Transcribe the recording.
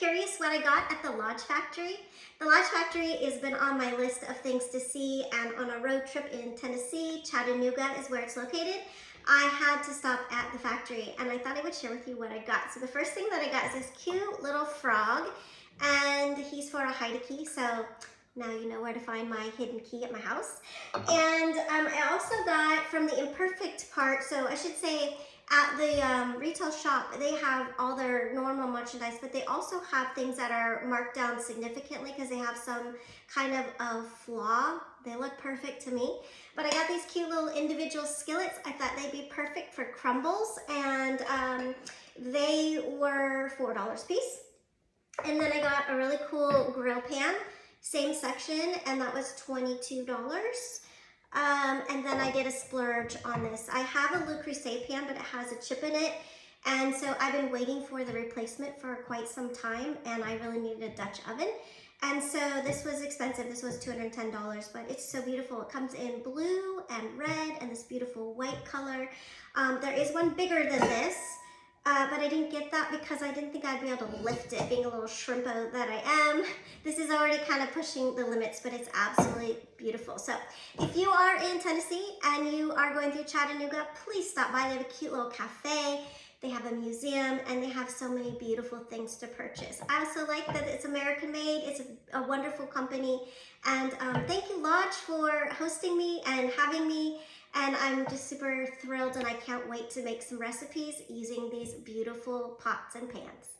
curious what I got at the Lodge Factory? The Lodge Factory has been on my list of things to see, and on a road trip in Tennessee, Chattanooga is where it's located. I had to stop at the factory, and I thought I would share with you what I got. So the first thing that I got is this cute little frog, and he's for a hide key, so now you know where to find my hidden key at my house. And I also got from the Imperfect part, so I should say at the retail shop, they have all their normal merchandise, but they also have things that are marked down significantly because they have some kind of flaw. They look perfect to me. But I got these cute little individual skillets. I thought they'd be perfect for crumbles, and they were $4 a piece. And then I got a really cool grill pan, same section, and that was $22. And then I did a splurge on this. I have a Le Creuset pan, but it has a chip in it. And so I've been waiting for the replacement for quite some time, and I really needed a Dutch oven. And so this was expensive. This was $210, but it's so beautiful. It comes in blue and red and this beautiful white color. There is one bigger than this. But I didn't get that because I didn't think I'd be able to lift it, being a little shrimpo that I am. This is already kind of pushing the limits, but it's absolutely beautiful. So if you are in Tennessee and you are going through Chattanooga, please stop by. They have a cute little cafe. They have a museum, and they have so many beautiful things to purchase. I also like that it's American made. It's a wonderful company. And thank you, Lodge, for hosting me and having me. And I'm just super thrilled, and I can't wait to make some recipes using these beautiful pots and pans.